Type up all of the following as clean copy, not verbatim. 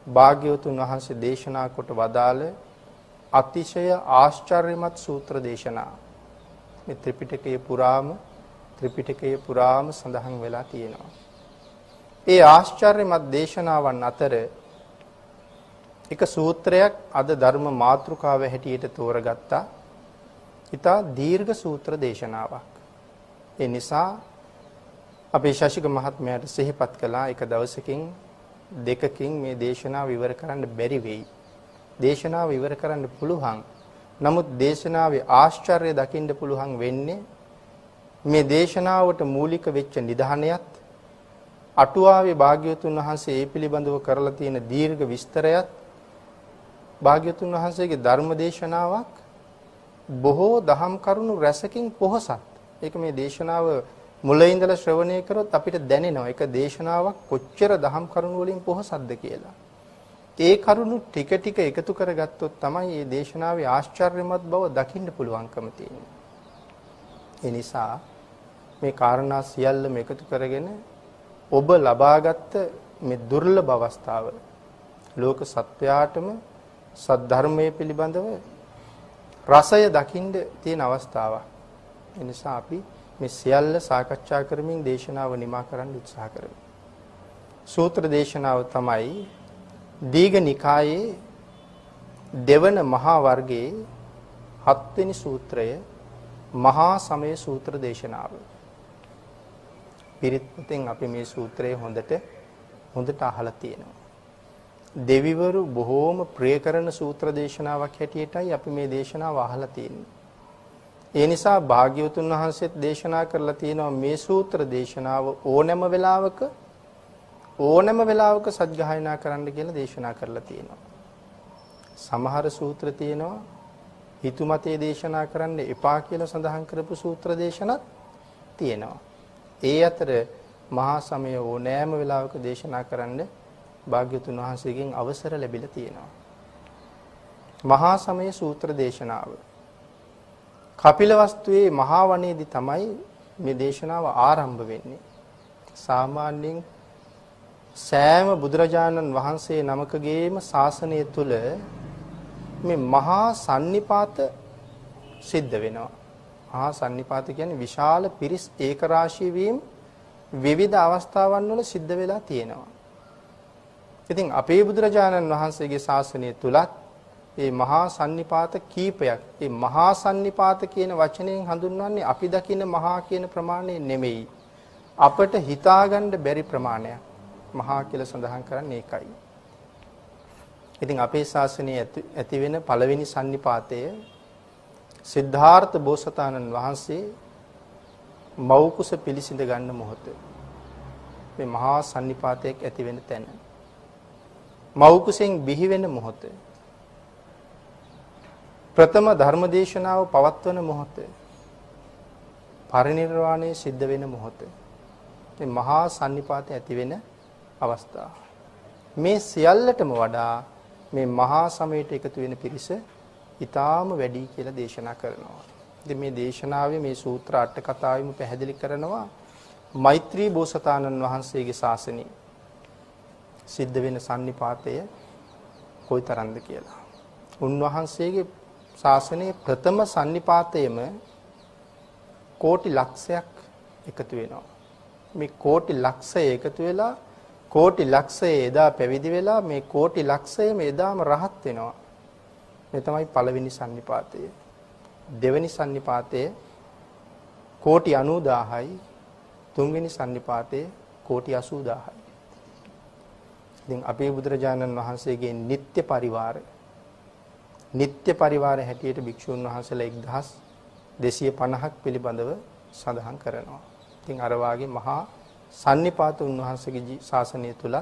භාග්‍යවතුන් වහන්සේ දේශනා කොට වදාළ අතිශය ආශ්චර්යමත් සූත්‍ර දේශනා මේ ත්‍රිපිටකයේ පුරාම සඳහන් වෙලා තියෙනවා. ඒ ආශ්චර්යමත් දේශනාවන් අතර එක සූත්‍රයක් අද ධර්ම මාතෘකාව හැටියට තෝරගත්තා. ඉතා දීර්ඝ සූත්‍ර දේශනාවක්. ඒ නිසා අපේ ශාසික මහත්මයාට සිහිපත් කළා එක දවසකින් දෙකකින් මේ දේශනාව ඉවර කරන්න බැරි වෙයි. දේශනාව ඉවර කරන්න පුළුවන්. නමුත් දේශනාවේ ආශ්චර්ය දකින්න පුළුවන් වෙන්නේ මේ දේශනාවට මූලික වෙච්ච නිධානයත් අටුවාවේ භාග්‍යවතුන් වහන්සේ ඒ පිළිබඳව කරලා තියෙන දීර්ඝ විස්තරයත් භාග්‍යවතුන් වහන්සේගේ ධර්ම දේශනාවක් බොහෝ දහම් කරුණු රැසකින් පොහසත්. ඒක මේ දේශනාව මුලින් ඉඳලා ශ්‍රවණය කරොත් අපිට දැනෙනවා ඒක දේශනාවක් කොච්චර දහම් කරුණු වලින් පොහසත්ද කියලා. ඒ කරුණු ටික ටික එකතු කරගත්තොත් තමයි මේ දේශනාවේ ආශ්චර්යමත් බව දකින්න පුළුවන්කම තියෙන්නේ. ඒ නිසා මේ කාරණා සියල්ලම එකතු කරගෙන ඔබ ලබාගත් මේ දුර්ලභ අවස්ථාව ලෝක සත්වයාටම සද්ධර්මයේ පිළිබඳව රසය දකින්න තියෙන අවස්ථාවක්. ඒ නිසා අපි මේ සියල්ල සාකච්ඡා කරමින් දේශනාව නිමා කරන්න උත්සාහ කරමු. සූත්‍ර දේශනාව තමයි දීඝ නිකායේ දෙවන මහා වර්ගයේ 7 වෙනි සූත්‍රය මහා සමය සූත්‍ර දේශනාව. පිරිත් පොතෙන් අපි මේ සූත්‍රය හොඳට අහලා තියෙනවා. දෙවිවරු බොහෝම ප්‍රිය කරන සූත්‍ර දේශනාවක් හැටියටයි අපි මේ දේශනාව අහලා තියෙන්නේ. ඒ නිසා භාග්‍යවතුන් වහන්සේත් දේශනා කරලා තියෙනවා මේ සූත්‍ර දේශනාව ඕනෑම වෙලාවක සත්‍යයනා කරන්න කියලා දේශනා කරලා තියෙනවා. සමහර සූත්‍ර තියෙනවා හිතුමතේ දේශනා කරන්න එපා කියලා සඳහන් කරපු සූත්‍ර දේශනත් තියෙනවා. ඒ අතර මහා සමය ඕනෑම වෙලාවක දේශනා කරන්න භාග්‍යවතුන් වහන්සේගෙන් අවසර ලැබිලා තියෙනවා. මහා සමය සූත්‍ර දේශනාව කපිලවස්තුවේ මහා වනයේදී තමයි මේ දේශනාව ආරම්භ වෙන්නේ. සාමාන්‍යයෙන් සෑම බුදුරජාණන් වහන්සේ නමකගේම ශාසනය තුල මේ මහා සන්නිපාත සිද්ධ වෙනවා. මහා සන්නිපාත කියන්නේ විශාල පිරිස් ඒකරාශී වීම විවිධ අවස්ථාවන් වල සිද්ධ වෙලා තියෙනවා. ඉතින් අපේ බුදුරජාණන් වහන්සේගේ ශාසනය තුලත් මේ මහා සන්නිපාත කීපයක්. මේ මහා සන්නිපාත කියන වචනයෙන් හඳුන්වන්නේ අපි දකින මහා කියන ප්‍රමාණය නෙමෙයි. අපට හිතාගන්න බැරි ප්‍රමාණයක්. මහා කියලා සඳහන් කරන්නේ ඒකයි. ඉතින් අපේ ශාසනයේ ඇති වෙන පළවෙනි සන්නිපාතය සිද්ධාර්ථ බෝසතාණන් වහන්සේ මව් කුස පිළිසිඳ ගන්න මොහොත. මේ මහා සන්නිපාතයක් ඇති වෙන තැන. මව් කුසෙන් බිහි වෙන මොහොත. ප්‍රථම ධර්මදේශනාව පවත්වන මොහොත. පරිනිර්වාණය සිද්ධ වෙන මොහොත. මේ මහා සන්නිපාතය ඇති වෙන අවස්ථාව. මේ සියල්ලටම වඩා මේ මහා සමයට එකතු වෙන පිරිස ඊටාම වැඩි කියලා දේශනා කරනවා. ඉතින් මේ දේශනාවේ මේ සූත්‍ර අට කතාවෙම පැහැදිලි කරනවා මෛත්‍රී බෝසතාණන් වහන්සේගේ ශාසනය සිද්ධ වෙන සන්නිපාතය කොයිතරම්ද කියලා. උන්වහන්සේගේ ශාසනයේ ප්‍රථම සන්නිපාතයේම කෝටි ලක්ෂයක් එකතු වෙනවා. මේ කෝටි ලක්ෂය එකතු වෙලා කෝටි ලක්ෂය එදා පැවිදි වෙලා මේ කෝටි ලක්ෂයම එදාම රහත් වෙනවා. මේ තමයි පළවෙනි සන්නිපාතය. දෙවෙනි සන්නිපාතය කෝටි 90000යි. තුන්වෙනි සන්නිපාතය කෝටි 80000යි. ඉතින් අපේ බුදුරජාණන් වහන්සේගේ නිත්‍ය පරිවාර හැටියට භික්ෂුන් වහන්සේලා 1250ක් පිළිබඳව සඳහන් කරනවා. ඉතින් අර වාගේ මහා සන්නිපාත උන්වහන්සේගේ ශාසනය තුල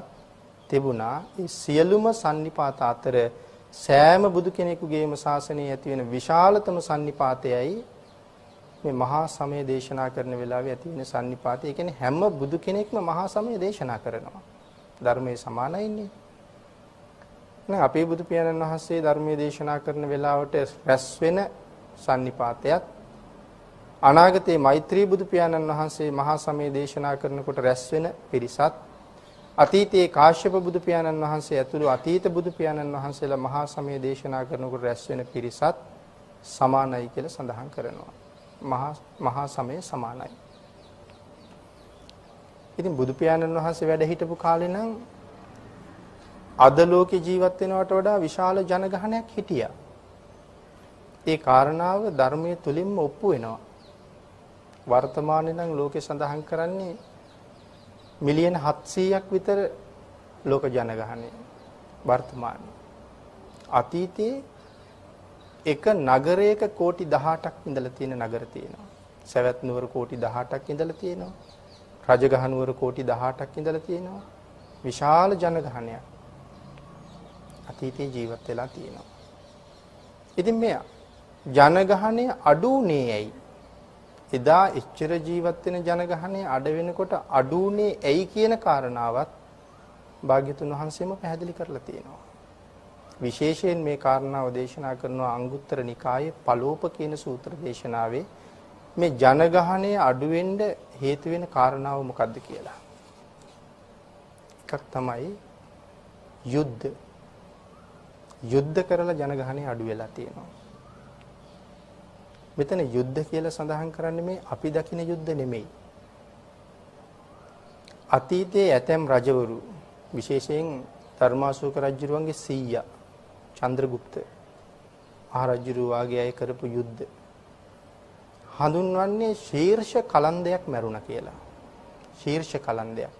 තිබුණා. ඒ සියලුම සන්නිපාත අතර සෑම බුදු කෙනෙකුගේම ශාසනයේ ඇති වෙන විශාලතම සන්නිපාතයයි මේ මහා සමය දේශනා කරන වෙලාවේ ඇති වෙන සන්නිපාතය. ඒ කියන්නේ හැම බුදු කෙනෙක්ම මහා සමය දේශනා කරනවා. ධර්මයේ සමානයිනේ. නෑ අපේ බුදු පියාණන් වහන්සේ ධර්මයේ දේශනා කරන වෙලාවට රැස් වෙන සන්නිපාතයත් අනාගතයේ මෛත්‍රී බුදු පියාණන් වහන්සේ මහා සමය දේශනා කරනකොට රැස් වෙන පිරිසත් අතීතයේ කාශ්‍යප බුදු පියාණන් වහන්සේ ඇතුළු අතීත බුදු පියාණන් වහන්සේලා මහා සමය දේශනා කරනකොට රැස් වෙන පිරිසත් සමානයි කියලා සඳහන් කරනවා. මහා සමය සමානයි. ඉතින් බුදු පියාණන් වහන්සේ වැඩ හිටපු කාලේ නම් අද ලෝකේ ජීවත් වෙනවට වඩා විශාල ජනගහනයක් හිටියා. ඒ කාරණාව ධර්මයේ තුලින්ම ඔප්පු වෙනවා. වර්තමානයේ නම් ලෝකේ සඳහන් කරන්නේ මිලියන 700ක් විතර ලෝක ජනගහනය වර්තමානයේ. අතීතයේ එක නගරයක කෝටි 18ක් ඉඳලා තියෙන නගර තියෙනවා. සවැත් නුවර කෝටි 18ක් ඉඳලා තියෙනවා. රජගහ නුවර කෝටි 18ක් ඉඳලා තියෙනවා. විශාල ජනගහනයක් අතීතයේ ජීවත් වෙලා තියෙනවා. ඉතින් මේ ජනගහනය අඩුුනේ ඇයි? එදා එච්චර ජීවත් වෙන ජනගහනය අඩ වෙනකොට අඩුුනේ ඇයි කියන කාරණාවත් භාග්‍යතුන් වහන්සේම පැහැදිලි කරලා තියෙනවා. විශේෂයෙන් මේ කාරණාව දේශනා කරනවා අංගුත්තර නිකායේ පළෝප කියන සූත්‍ර දේශනාවේ මේ ජනගහනය අඩු වෙන්න හේතු වෙන කාරණාව මොකක්ද කියලා. එකක් තමයි යුද්ධ. යුද්ධ කරලා ජනගහනය අඩු වෙලා තියෙනවා. මෙතන යුද්ධ කියලා සඳහන් කරන්නේ මේ අපි දකින යුද්ධ නෙමෙයි. අතීතයේ ඇතැම් රජවරු විශේෂයෙන් ධර්මාශෝක රජුරුවන්ගේ සීයා චන්ද්‍රගුප්ත මහ රජුරුවාගේ අය කරපු යුද්ධ හඳුන්වන්නේ ශීර්ෂ කලන්දයක් මැරුණා කියලා. ශීර්ෂ කලන්දයක්.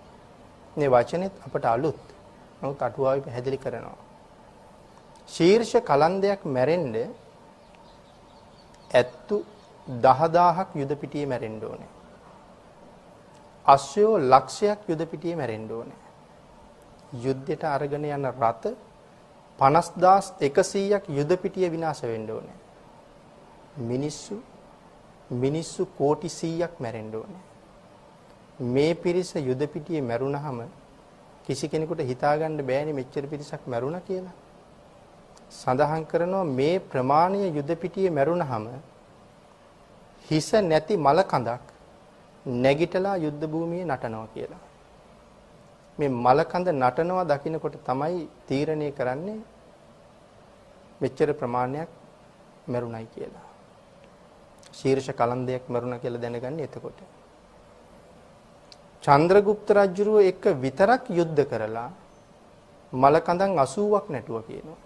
මේ වචනේත් අපට අලුත්. නමුත් අටුවාවේ පැහැදිලි කරනවා. ශීර්ෂ කලන්දයක් මැරෙන්න ඇත්තු 10000ක් යුද පිටියේ මැරෙන්න ඕනේ. අශ්වයෝ ලක්ෂයක් යුද පිටියේ මැරෙන්න ඕනේ. යුද්ධයට අරගෙන යන රථ 50100ක් යුද පිටියේ විනාශ වෙන්න ඕනේ. මිනිස්සු කෝටි 100ක් මැරෙන්න ඕනේ. මේ පිරිස යුද පිටියේ මැරුණාම කිසි කෙනෙකුට හිතාගන්න බෑනේ මෙච්චර පිරිසක් මැරුණා කියලා. සඳහන් කරනවා මේ ප්‍රමාණය යුද පිටියේ මැරුණාම හිස නැති මල කඳක් නැගිටලා යුද්ධ භූමියේ නටනවා කියලා. මේ මල කඳ නටනවා දකින්නකොට තමයි තීරණය කරන්නේ මෙච්චර ප්‍රමාණයක් මැරුණයි කියලා. ශීර්ෂ කලන්දයක් මැරුණා කියලා දැනගන්නේ එතකොට. චන්ද්‍රගුප්ත රජුරුව එක විතරක් යුද්ධ කරලා මල කඳන් 80ක් නැටුවා කියනවා.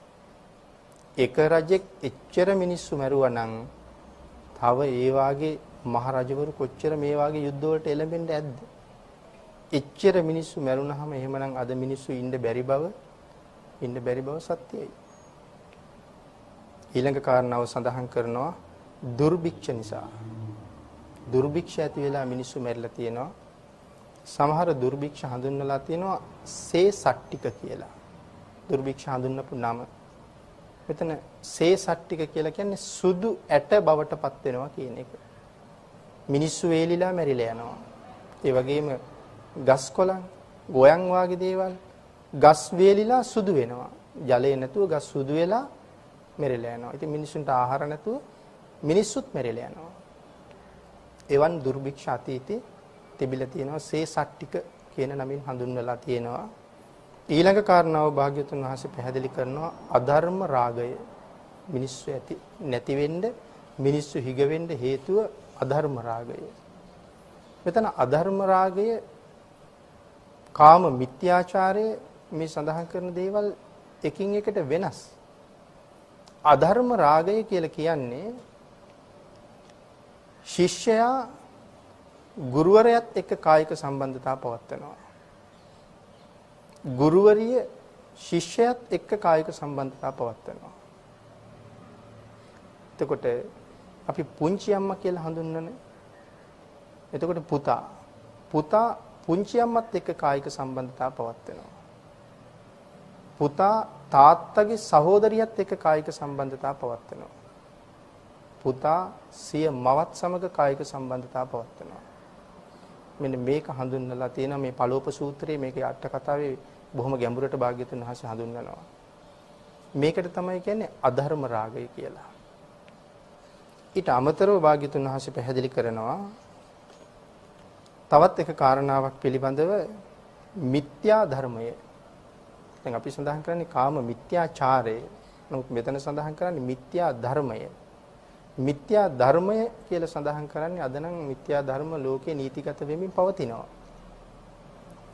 එක රජෙක් එච්චර මිනිස්සු මැරුවා නම් තව ඒ වාගේ මහ රජවරු කොච්චර මේ වාගේ යුද්ධ වලට එළඹෙන්න ඇද්ද? එච්චර මිනිස්සු මැරුණාම එහෙමනම් අද මිනිස්සු ඉන්න බැරි බව සත්‍යයි. ඊළඟ කාරණාව සඳහන් කරනවා දුර්භික්ෂ නිසා. දුර්භික්ෂ ඇති වෙලා මිනිස්සු මැරිලා තියෙනවා. සමහර දුර්භික්ෂ හඳුන්වලා තියෙනවා සේසට්ටික කියලා. දුර්භික්ෂ හඳුන්වපු නම මෙතන සේසට්ටික කියලා කියන්නේ සුදු ඇට බවට පත් වෙනවා කියන එක. මිනිස්සු වේලිලා මැරිලා යනවා. ඒ වගේම ගස් කොළන්, ගෝයන් වාගේ දේවල් ගස් වේලිලා සුදු වෙනවා. ජලය නැතුව ගස් සුදු වෙලා මැරිලා යනවා. ඉතින් මිනිසුන්ට ආහාර නැතුව මිනිස්සුත් මැරිලා යනවා. එවන් දුර්භික්ෂ අතීතේ තිබිලා තියෙනවා සේසට්ටික කියන නමින් හඳුන්වලා තියෙනවා. ඊළඟ කාරණාව භාග්‍යවතුන් වහන්සේ පැහැදිලි කරනවා අධර්ම රාගය. මිනිස්සු ඇති නැති වෙන්න මිනිස්සු හිග වෙන්න හේතුව අධර්ම රාගය. මෙතන අධර්ම රාගය කාම මිත්‍යාචාරය මේ සඳහන් කරන දේවල් එකින් එකට වෙනස්. අධර්ම රාගය කියලා කියන්නේ ශිෂ්‍යයා ගුරුවරයාත් එක්ක කායික සම්බන්ධතාව පවත්වනවා. ගුරුවරිය ශිෂ්‍යයාත් එක්ක කායික සම්බන්ධතාව පවත්වනවා. එතකොට අපි පුංචි අම්මා කියලා හඳුන්වන්නේ. එතකොට පුතා පුංචි අම්මත් එක්ක කායික සම්බන්ධතාව පවත්වනවා. පුතා තාත්තගේ සහෝදරියත් එක්ක කායික සම්බන්ධතාව පවත්වනවා. පුතා සිය මවත් සමග කායික සම්බන්ධතාව පවත්වනවා. මෙන්න මේක හඳුන්වලා තියෙනවා මේ පළෝප සූත්‍රයේ මේකේ අට කතාවේ බොහොම ගැඹුරට භාග්‍යවතුන් වහන්සේ හඳුන්වනවා. මේකට තමයි කියන්නේ අධර්ම රාගය කියලා. ඊට අමතරව භාග්‍යවතුන් වහන්සේ පැහැදිලි කරනවා තවත් එක කාරණාවක් පිළිබඳව මිත්‍යා ධර්මය. දැන් අපි සඳහන් කරන්නේ කාම මිත්‍යාචාරය. නමුත් මෙතන සඳහන් කරන්නේ මිත්‍යා ධර්මය. මිත්‍යා ධර්මය කියලා සඳහන් කරන්නේ අද නම් මිත්‍යා ධර්ම ලෝකේ නීතිගත වෙමින් පවතිනවා.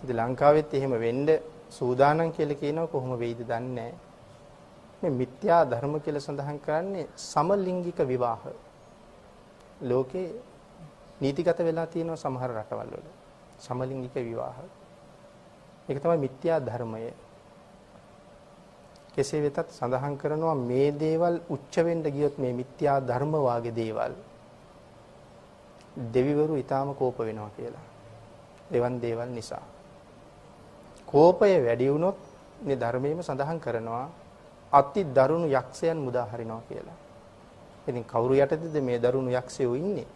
ඉතින් ලංකාවෙත් එහෙම වෙන්න සූදානම් කියලා කියනවා කොහොම වෙයිද දන්නේ නැහැ. මේ මිත්‍යා ධර්ම කියලා සඳහන් කරන්නේ සමලිංගික විවාහ. ලෝකේ නීතිගත වෙලා තියෙනවා සමහර රටවල් වල. සමලිංගික විවාහ. ඒක තමයි මිත්‍යා ධර්මය. කෙසේ වෙතත් සඳහන් කරනවා මේ දේවල් උච්ච වෙන්න ගියොත් මේ මිත්‍යා ධර්ම වාගේ දේවල් දෙවිවරු ඊටාම කෝප වෙනවා කියලා. එවන් දේවල් නිසා. කෝපය වැඩි වුණොත් මේ ධර්මයේම සඳහන් කරනවා අති දරුණු යක්ෂයන් මුදා හරිනවා කියලා. ඉතින් කවුරු යටතේද මේ දරුණු යක්ෂයෝ ඉන්නේ?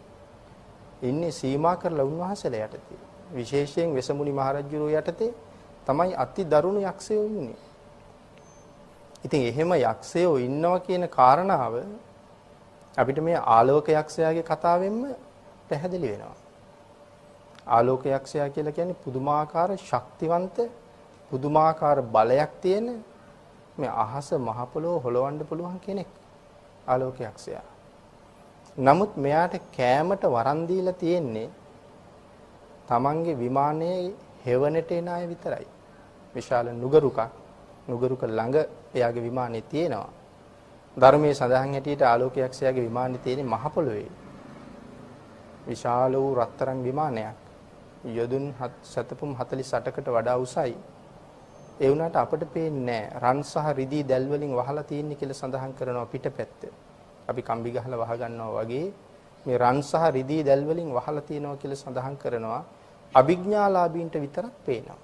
ඉන්නේ සීමා කරලා උන්වහන්සේලා යටතේ. විශේෂයෙන් වෙසමුණි මහරජුරෝ යටතේ තමයි අති දරුණු යක්ෂයෝ ඉන්නේ. ඉතින් එහෙම යක්ෂයෝ ඉන්නවා කියන කාරණාව අපිට මේ ආලෝක යක්ෂයාගේ කතාවෙන්ම පැහැදිලි වෙනවා. ආලෝක යක්ෂයා කියලා කියන්නේ පුදුමාකාර ශක්තිවන්ත පුදුමාකාර බලයක් තියෙන මේ අහස මහ පොළොව හොලවන්න පුළුවන් කෙනෙක් ආලෝක යක්ෂයා. නමුත් මෙයාට කෑමට වරන් දීලා තියෙන්නේ තමන්ගේ විමානයේ හෙවණට එන අය විතරයි. විශාල නුගරුක ළඟ එයාගේ විමානේ තියෙනවා. ධර්මයේ සඳහන් හැටියට ආලෝක යක්ෂයාගේ විමානේ තියෙන්නේ මහ පොළොවේ. විශාල වූ රත්තරන් විමානයක්. යොදුන් 748කට වඩා උසයි. ඒ වුණාට අපිට පේන්නේ රන් සහ රිදී දැල් වලින් වහලා තියෙන්නේ කියලා සඳහන් කරනවා පිටපැත්ත. අපි කම්බි ගහලා වහ ගන්නවා වගේ මේ රන් සහ රිදී දැල් වලින් වහලා තියෙනවා කියලා සඳහන් කරනවා. අභිඥාලාභීන්ට විතරක් පේනවා.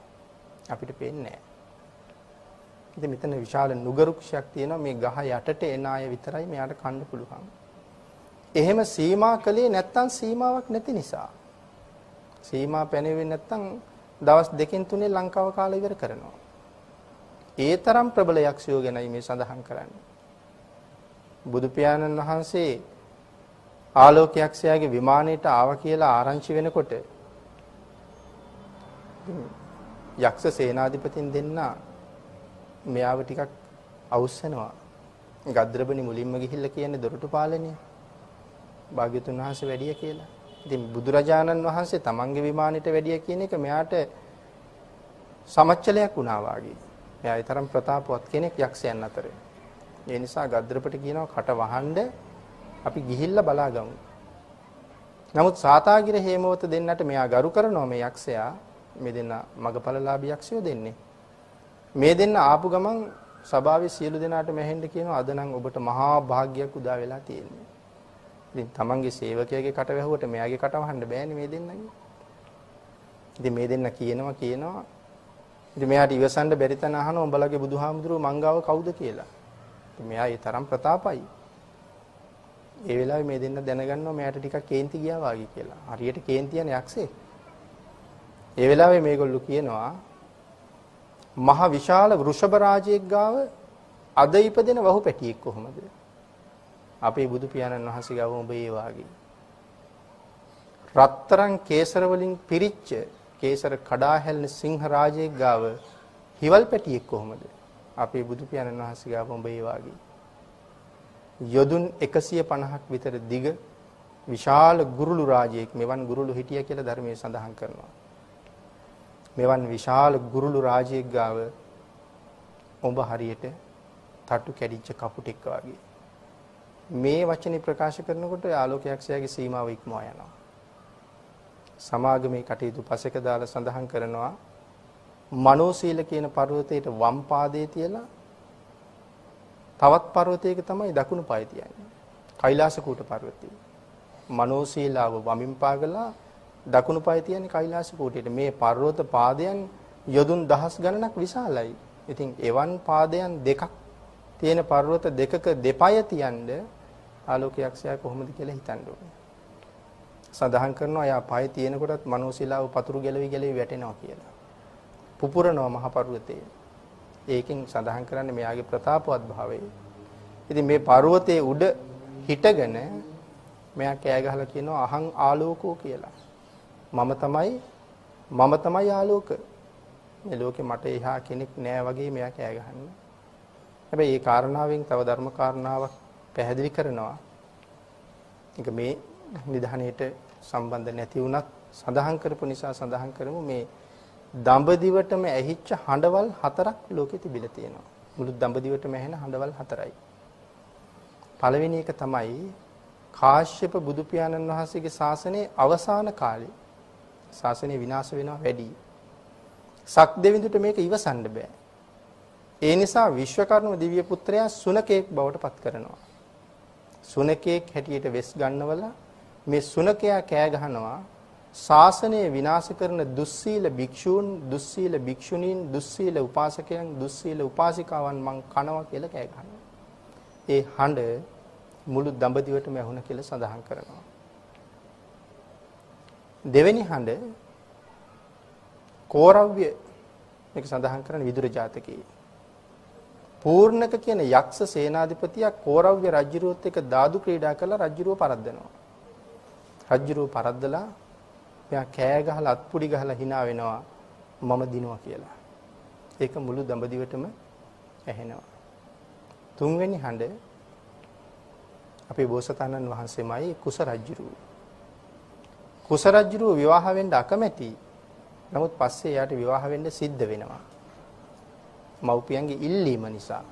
අපිට පේන්නේ නැහැ. ඉතින් මෙතන විශාල නුගරුක්ෂයක් තියෙනවා මේ ගහ යටට එන අය විතරයි මෙයාට කන්න පුළුවන්. එහෙම සීමා කලේ නැත්තම් සීමාවක් නැති නිසා. සීමා පැනෙන්නේ නැත්තම් දවස් 2-3 ලංකාව කාලය ඉවර කරනවා. ඒ තරම් ප්‍රබල යක්ෂයෝ ගැනයි මේ සඳහන් කරන්නේ. බුදු පියාණන් වහන්සේ ආලෝක යක්ෂයාගේ විමානයට ආවා කියලා ආරංචි වෙනකොට යක්ෂ සේනාධිපතින් දෙන්නා මෙයාව ටිකක් අවුස්සනවා. ගද්‍රබණි මුලින්ම ගිහිල්ලා කියන්නේ දොරටු පාලනය. භාග්‍යතුන් වහන්සේ වැඩිය කියලා. ඉතින් බුදුරජාණන් වහන්සේ තමන්ගේ විමානෙට වැඩිය කියන එක මෙයාට සමච්චලයක් වුණා වාගේ. මෙයා ඒ තරම් ප්‍රතාපවත් කෙනෙක් යක්ෂයන් අතර. ඒ නිසා ගද්‍රපට කියනවා කට වහන්න අපි ගිහිල්ලා බලාගමු. නමුත් සාතාගිර හේමවත දෙන්නට මෙයා ගරු කරනවා මේ යක්ෂයා. මේ දෙන්න මගපලලාභී යක්ෂයෝ දෙන්නේ. මේ දෙන්න ආපු ගමන් සභාවේ සියලු දෙනාට මෙහෙන්න කියනවා අද නම් ඔබට මහා භාග්‍යයක් උදා වෙලා තියෙන්නේ. ඉතින් තමන්ගේ සේවකයාගේ කට වැහුවට මෙයාගේ කට වහන්න බෑනේ මේ දෙන්නගේ. ඉතින් මේ දෙන්න කියනවා ඉතින් මෙයාට ඉවසන්න බැරි තැන අහනවා උඹලගේ බුදුහාමුදුරුවෝ මංගාව කවුද කියලා. ඉතින් මෙයා ඒ තරම් ප්‍රතාපයි. ඒ වෙලාවේ මේ දෙන්න දැනගන්නවා මෙයාට ටිකක් කේන්ති ගියා වාගේ කියලා. හරියට කේන්ති යන යක්ෂයෙක්. ඒ වෙලාවේ මේගොල්ලෝ කියනවා මහ විශාල වෘෂභ රාජයෙක් ගාව අද ඉපදෙන වහු පැටියෙක් කොහොමද? අපේ බුදු පියාණන් වහන්සේ ගාව ඔබ ඒ වාගේ. රත්තරන් කේසර වලින් පිරිච්ච කේසර කඩා හැල්න සිංහ රාජයෙක් ගාව හිවල් පැටියෙක් කොහොමද? අපේ බුදු පියාණන් වහන්සේ ගාව ඔබ ඒ වාගේ. යොදුන් 150ක් විතර දිග විශාල ගුරුළු රාජයෙක් මෙවන් ගුරුළු හිටිය කියලා ධර්මයේ සඳහන් කරනවා. මෙවන් විශාල ගුරුළු රාජයෙක් ගාව ඔබ හරියට තට්ටු කැඩිච්ච කපුටෙක් වගේ. මේ වචනේ ප්‍රකාශ කරනකොට ආලෝක යක්ෂයාගේ සීමාව ඉක්මවා යනවා. සමාගමේ කටයුතු පසෙක දාලා සඳහන් කරනවා මනෝසීල කියන පර්වතයට වම් පාදයේ තියලා තවත් පර්වතයක තමයි දකුණු පාය තියන්නේ. කෛලාස කූට පර්වතය. මනෝසීලාව වමින් පාගලා දකුණු පාය තියන්නේ කෛලාස කූටයට. මේ පර්වත පාදයන් යොදුන් දහස් ගණනක් විශාලයි. ඉතින් එවන් පාදයන් දෙකක් තියෙන පර්වත දෙකක දෙපය තියන්නේ ආලෝක යක්ෂයා කොහොමද කියලා හිතන්න ඕනේ. සඳහන් කරනවා යා පය තියෙනකොටත් මනෝසීලාව පතුරු ගැලවි වැටෙනවා කියලා. පුපුරනවා මහ පර්වතයේ. ඒකෙන් සඳහන් කරන්නේ මෙයාගේ ප්‍රතාපවත් භාවය. ඉතින් මේ පර්වතයේ උඩ හිටගෙන මෙයා කෑ ගහලා කියනවා අහං ආලෝකෝ කියලා. මම තමයි ආලෝක. මේ ලෝකේ මට එහා කෙනෙක් නෑ වගේ මෙයා කෑ ගහන්නේ. හැබැයි මේ කාරණාවෙන් තව ධර්ම කාරණාවක් පැහැදිලි කරනවා. ඒක මේ නිධානයේට සම්බන්ධ නැති වුණත් සඳහන් කරපු නිසා සඳහන් කරමු මේ දඹදිවටම ඇහිච්ච හඬවල් 4ක් ලෝකේ තිබිලා තියෙනවා. මුළු දඹදිවටම ඇහෙන හඬවල් 4යි. පළවෙනි එක තමයි කාශ්‍යප බුදු පියාණන් වහන්සේගේ ශාසනයේ අවසාන කාලේ ශාසනය විනාශ වෙනවා වැඩි. සක්දෙවිඳුට මේක ඉවසන්න බෑ. ඒ නිසා විශ්වකර්ම දිව්‍ය පුත්‍රයා සුනකෙක් බවට පත් කරනවා. සුනකෙක් හැටියට වෙස් ගන්නවල මේ සුනකයා කෑ ගහනවා ශාසනය විනාශ කරන දුස්සීල භික්ෂූන්, දුස්සීල භික්ෂුණීන්, දුස්සීල උපාසකයන්, දුස්සීල උපාසිකාවන් මං කනවා කියලා කෑ ගහනවා. ඒ හඬ මුළු දඹදිවටම ඇහුණ කියලා සඳහන් කරනවා. දෙවෙනි හඬ කෝරව්‍ය මේක සඳහන් කරන විදුර ජාතකයේ. පූර්ණක කියන යක්ෂ සේනාධිපතියා කෝරව්‍ය රජුරුවත් එක්ක දාදු ක්‍රීඩා කරලා රජුරුව පරද්දනවා. රජුරුව පරද්දලා මෙයා කෑ ගහලා අත්පුඩි ගහලා hina වෙනවා මම දිනුවා කියලා. ඒක මුළු දඹදිවටම ඇහෙනවා. තුන්වෙනි හඬ අපේ බෝසතාණන් වහන්සේමයි කුස රජුරුව. කුස රජුරුව විවාහ වෙන්න අකමැති. නමුත් පස්සේ එයාට විවාහ වෙන්න සිද්ධ වෙනවා. මව්පියන්ගේ ඉල්ලීම නිසා.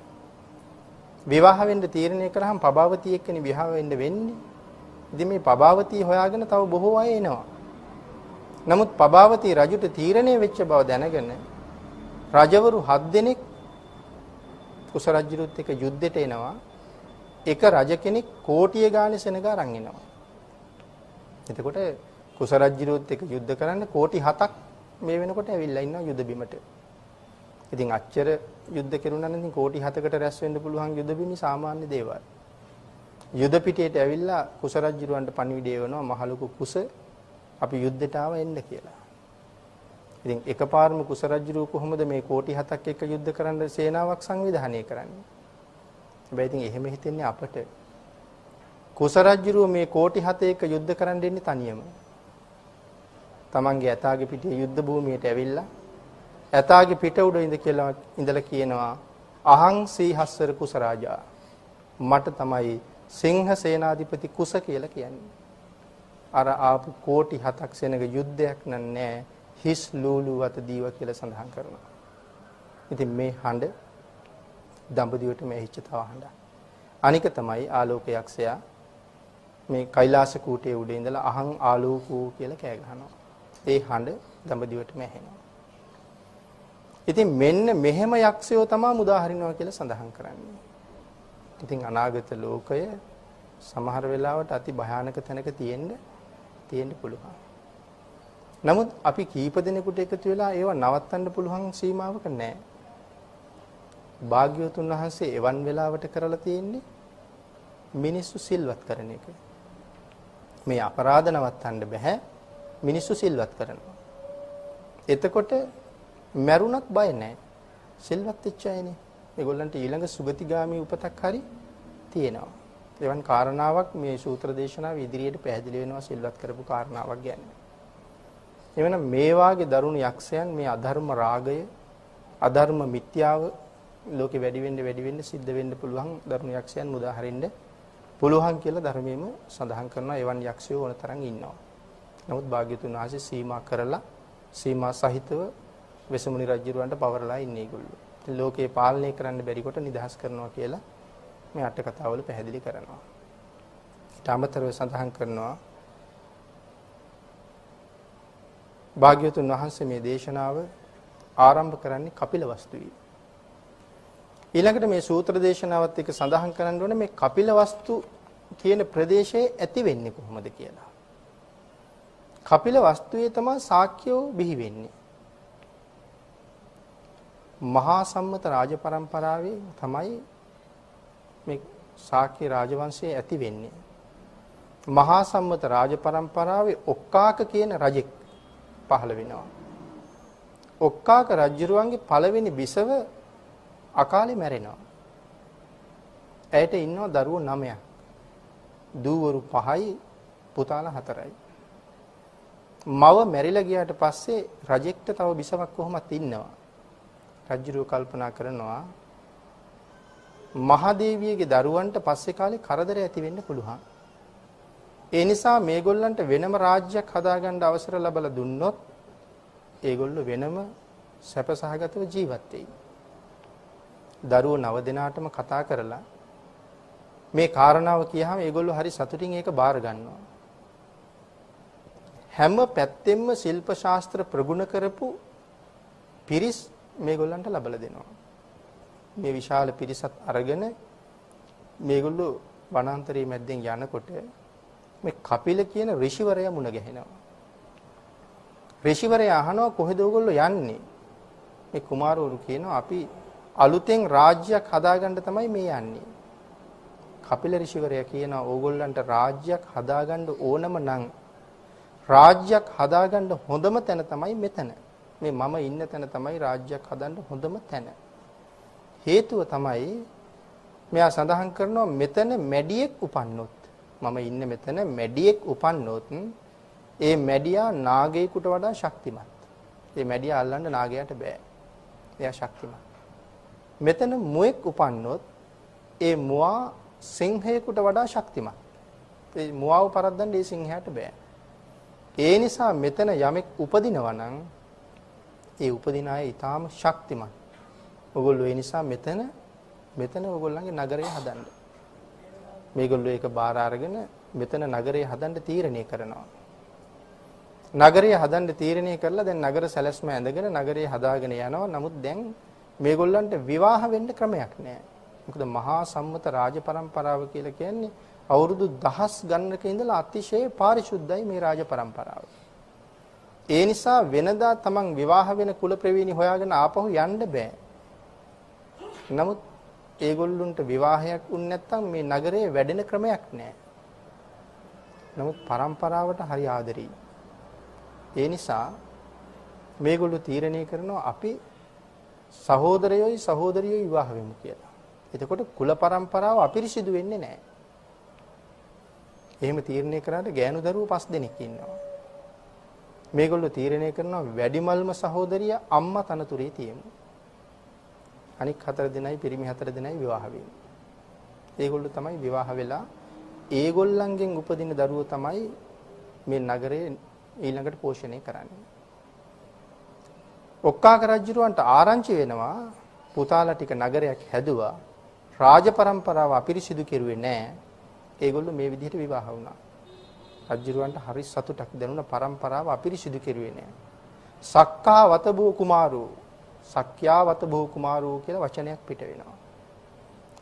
විවාහ වෙන්න තීරණය කළාම පබාවතිය එක්කනේ විවාහ වෙන්න වෙන්නේ. ඉතින් මේ පබාවතිය හොයාගෙන තව බොහෝ අය එනවා. නමුත් පබාවති රජුට තීරණය වෙච්ච බව දැනගෙන රජවරු 7 දෙනෙක් කුස රජුරුත් එක්ක යුද්ධෙට එනවා. එක රජ කෙනෙක් කෝටිය ගානේ සෙනග අරන් එනවා. එතකොට කුස රජුරුත් එක්ක යුද්ධ කරන්න කෝටි 7ක් මේ වෙනකොට ඇවිල්ලා ඉන්නවා යුද බිමට. ඉතින් අච්චර යුද්ධ කෙරුණා නම් ඉතින් කෝටි 7කට රැස් වෙන්න පුළුවන් යුද බිමි සාමාන්‍ය දේවල්. යුද පිටියට ඇවිල්ලා කුස රජුරවන්ට පණිවිඩය වෙනවා මහලුකු කුස අපි යුද්ධයට ආව එන්න කියලා. ඉතින් එකපාරම කුස රජුරු කොහොමද මේ කෝටි 7ක් එක්ක යුද්ධ කරන්න සේනාවක් සංවිධානය කරන්නේ? හැබැයි ඉතින් එහෙම හිතෙන්නේ අපට. කුස රජුරු මේ කෝටි 7 එක්ක යුද්ධ කරන්න දෙන්නේ තනියම. තමන්ගේ ඇතාගේ පිටියේ යුද්ධ භූමියට ඇවිල්ලා ඇතාගේ පිට උඩ ඉඳලා කියනවා අහං සීහස්සර කුස රාජා මට තමයි සිංහ සේනාධිපති කුස කියලා කියන්නේ. අර ආපු කෝටි 7ක් සෙනග යුද්ධයක් නෑ හිස් ලූලු වත දීව කියලා සඳහන් කරනවා. ඉතින් මේ හඬ දඹදිවට මෙහිච්ච තව හඬ. අනික තමයි ආලෝක යක්ෂයා මේ කෛලාස කූටේ උඩ ඉඳලා අහං ආලෝකෝ කියලා කෑ ගහනවා. ඒ හඬ දඹදිවටම ඇහෙනවා. ඉතින් මෙන්න මෙහෙම යක්ෂයෝ තමයි මුදා හරිනවා කියලා සඳහන් කරන්නේ. ඉතින් අනාගත ලෝකය සමහර වෙලාවට අති භයානක තැනක තියෙන්න පුළුවන්. නමුත් අපි කීප දෙනෙකුට එකතු වෙලා ඒව නවත්තන්න පුළුවන් සීමාවක නැහැ. භාග්‍යවතුන් වහන්සේ එවන් වෙලාවට කරලා තියෙන්නේ මිනිස්සු සිල්වත් කරන එක. මේ අපරාධ නවත්තන්න බෑ. මිනිස්සු සිල්වත් කරනවා. එතකොට මරුණත් බය නැහැ. සිල්වත් වෙච්ච අයනේ. ඒගොල්ලන්ට ඊළඟ සුගතිගාමී උපතක් හරි තියෙනවා. එවන් කාරණාවක් මේ සූත්‍ර දේශනාවේ ඉදිරියට පැහැදිලි වෙනවා සිල්වත් කරපු කාරණාවක් ගැන. එවනම් මේ වාගේ දරුණු යක්ෂයන් මේ අධර්ම රාගය, අධර්ම මිත්‍යාව ලෝකෙ වැඩි වෙන්න සිද්ධ වෙන්න පුළුවන් දරුණු යක්ෂයන් මුදා හරින්න පුළුවන් කියලා ධර්මයේම සඳහන් කරනවා. එවන් යක්ෂයෝ ඕන තරම් ඉන්නවා. නමුත් භාග්‍යතුන් වහන්සේ සීමා කරලා සීමා සහිතව වෙසමුණි රජුරවන්ට පවරලා ඉන්නේ ඒගොල්ලෝ. ඉතින් ලෝකේ පාලනය කරන්න බැරි කොට නිදහස් කරනවා කියලා මේ අට කතාවල පැහැදිලි කරනවා. ඊට අමතරව සඳහන් කරනවා භාග්‍යවතුන් වහන්සේ මේ දේශනාව ආරම්භ කරන්නේ කපිලවස්තුවේ. ඊළඟට මේ සූත්‍ර දේශනාවත් එක්ක සඳහන් කරන්න ඕනේ මේ කපිලවස්තු කියන ප්‍රදේශයේ ඇති වෙන්නේ කොහොමද කියලා. කපිලවස්තුවේ තමයි ශාක්‍යෝ බිහි වෙන්නේ. මහා සම්මත රාජ පරම්පරාවේ තමයි මේ ශාක්‍ය රාජවංශයේ ඇති වෙන්නේ. මහා සම්මත රාජ පරම්පරාවේ ඔක්කාක කියන රජෙක් පහළ වෙනවා. ඔක්කාක රජුරුවන්ගේ පළවෙනි බිසව අකාලේ මැරෙනවා. ඇයට ඉන්නවා දරුවෝ 9ක්. දූවරු 5යි පුතාලා 4යි. මව මැරිලා ගියාට පස්සේ රජෙක්ට තව බිසවක් කොහොමත් ඉන්නවා. රජුරෝ කල්පනා කරනවා මහදේවියගේ දරුවන්ට පස්සේ කාලේ කරදර ඇති වෙන්න පුළුවන්. ඒ නිසා මේගොල්ලන්ට වෙනම රාජ්‍යයක් හදාගන්න අවසර ලැබලා දුන්නොත් ඒගොල්ලෝ වෙනම සැපසහගතව ජීවත් වෙයි. දරුවෝ 9 දෙනාටම කතා කරලා මේ කාරණාව කියහම ඒගොල්ලෝ හරි සතුටින් ඒක බාර ගන්නවා. හැම පැත්තෙම ශිල්ප ශාස්ත්‍ර ප්‍රගුණ කරපු පිරිස් මේගොල්ලන්ට ලබලා දෙනවා. මේ විශාල පිරිසත් අරගෙන මේගොල්ලෝ වනාන්තරයේ මැද්දෙන් යනකොට මේ කපිල කියන ඍෂිවරයා මුණ ගැහෙනවා. ඍෂිවරයා අහනවා කොහෙද ඔයගොල්ලෝ යන්නේ? මේ කුමාරවරු කියනවා අපි අලුතෙන් රාජ්‍යයක් හදාගන්න තමයි මේ යන්නේ. කපිල ඍෂිවරයා කියනවා ඕගොල්ලන්ට රාජ්‍යයක් හදාගන්න ඕනම නම් රාජ්‍යයක් හදාගන්න හොඳම තැන තමයි මෙතන. මේ මම ඉන්න තැන තමයි රාජ්‍යයක් හදන්න හොඳම තැන. හේතුව තමයි මෙයා සඳහන් කරනවා මෙතන මැඩියෙක් උපන්නොත් මම ඉන්න මෙතන මැඩියෙක් උපන්නොත් ඒ මැඩියා නාගයෙකුට වඩා ශක්තිමත්. ඒ මැඩියා අල්ලන්න නාගයාට බෑ. එයා ශක්තිමත්. මෙතන මුවෙක් උපන්නොත් ඒ මුවා සිංහයෙකුට වඩා ශක්තිමත්. ඒ මුවාව පරද්දන්න ඒ සිංහයාට බෑ. ඒ නිසා මෙතන යමෙක් උපදිනවා නම් ඒ උපදින අය ඊටාම ශක්තිමත්. ඔයගොල්ලෝ ඒ නිසා මෙතන ඔයගොල්ලන්ගේ නගරය හදන්න. මේගොල්ලෝ ඒක බාර අරගෙන මෙතන නගරය හදන්න තීරණය කරනවා. නගරය හදන්න තීරණය කරලා දැන් නගර සැලැස්ම ඇඳගෙන නගරය හදාගෙන යනවා. නමුත් දැන් මේගොල්ලන්ට විවාහ වෙන්න ක්‍රමයක් නැහැ. මොකද මහා සම්මත රාජ પરම්පරාව කියලා කියන්නේ අවුරුදු දහස් ගණනක ඉඳලා අතිශය පාරිශුද්ධයි මේ රාජ પરම්පරාව. ඒ නිසා වෙනදා තමන් විවාහ වෙන කුල ප්‍රවේණි හොයාගෙන ආපහු යන්න බෑ. නමුත් ඒගොල්ලුන්ට විවාහයක් වුණ නැත්නම් මේ නගරේ වැඩෙන ක්‍රමයක් නැහැ. නමුත් પરම්පරාවට හරි ආදරෙයි. ඒ නිසා මේගොල්ලෝ තීරණය කරනවා අපි සහෝදරයෝයි සහෝදරියෝයි විවාහ වෙමු කියලා. එතකොට කුල પરම්පරාව අපිරිසිදු වෙන්නේ නැහැ. එහෙම තීරණය කරාට ගෑනු දරුවෝ 5 දෙනෙක් ඉන්නවා. මේගොල්ලෝ තීරණය කරනවා වැඩිමල්ම සහෝදරිය අම්මා තනතුරේ තියමු. අනික 4 දෙනයි පිරිමි 4 දෙනයි විවාහ වෙන්නේ. ඒගොල්ලෝ තමයි විවාහ වෙලා ඒගොල්ලන්ගෙන් උපදින දරුවෝ තමයි මේ නගරේ ඊළඟට පෝෂණය කරන්නේ. ඔක්කාක රජුරවන්ට ආරංචි වෙනවා පුතාලා ටික නගරයක් හැදුවා. රාජ પરම්පරාව අපිරිසිදු කෙරුවේ නැහැ. ඒගොල්ලෝ මේ විදිහට විවාහ වුණා. රජුරවන්ට හරි සතුටක් දැනුණා પરම්පරාව අපිරිසිදු කෙරුවේ නැහැ. සක්කා වතබෝ කුමාරෝ සක්‍යා වතබෝ කුමාරෝ කියලා වචනයක් පිට වෙනවා.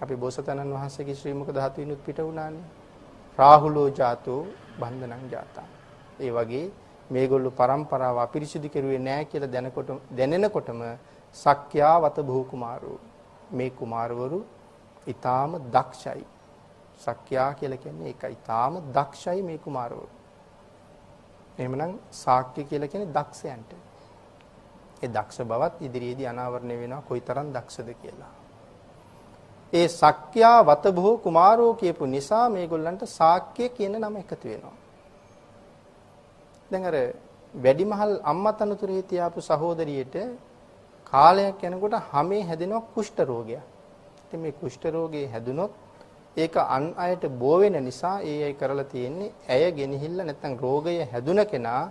අපි බෝසතාණන් වහන්සේගේ ශ්‍රී මුඛ ධාතුවිනුත් පිට වුණානේ. රාහුලෝ ජාතෝ බන්ධනං ජාතා. ඒ වගේ මේගොල්ලෝ પરම්පරාව අපිරිසිදු කෙරුවේ නැහැ කියලා දැනෙනකොටම සක්‍යා වතබෝ කුමාරෝ මේ කුමාරවරු ඊටාම දක්ෂයි. සක්‍යා කියලා කියන්නේ ඒකයි. ඊටාම දක්ෂයි මේ කුමාරවරු. එහෙමනම් ශාක්‍ය කියලා කියන්නේ දක්ෂයන්ට. ඒ දක්ෂ බවත් ඉදිරියේදී අනාවරණය වෙනවා කොයිතරම් දක්ෂද කියලා. ඒ සක්‍යා වතබෝ කුමාරෝ කියපු නිසා මේගොල්ලන්ට ශාක්‍ය කියන නම එකතු වෙනවා. දැන් අර වැඩිමහල් අම්මා තනතුරේ තියාපු සහෝදරියට කාලයක් යනකොට හැමේ හැදෙනවා කුෂ්ඨ රෝගයක්. ඉතින් මේ කුෂ්ඨ රෝගේ හැදුනොත් ඒක අන් අයට බෝ වෙන නිසා ඒ අය කරලා තියෙන්නේ ඇය ගෙනහිල්ලා නැත්නම් රෝගය හැදුන කෙනා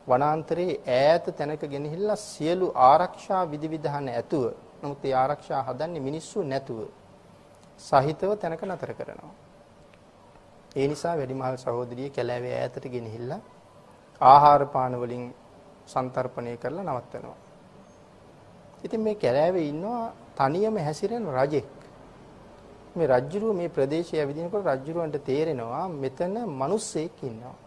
වනාන්තරයේ ඈත තැනක ගෙනහිල්ලා සියලු ආරක්ෂා විධිවිධාන ඇතුව නමුත් ඒ ආරක්ෂා හදන්නේ මිනිස්සු නැතුව සහිතව තැනක නතර කරනවා. ඒ නිසා වැඩිමහල් සහෝදරිය කැලෑවේ ඈතට ගෙනහිල්ලා ආහාර පාන වලින් සන්තරපණය කරලා නවත්තනවා. ඉතින් මේ කැලෑවේ ඉන්නවා තනියම හැසිරෙන රජෙක්. මේ රජුරුව මේ ප්‍රදේශයේ ඇවිදිනකොට රජුරුවන්ට තේරෙනවා මෙතන මිනිස්සෙක් ඉන්නවා.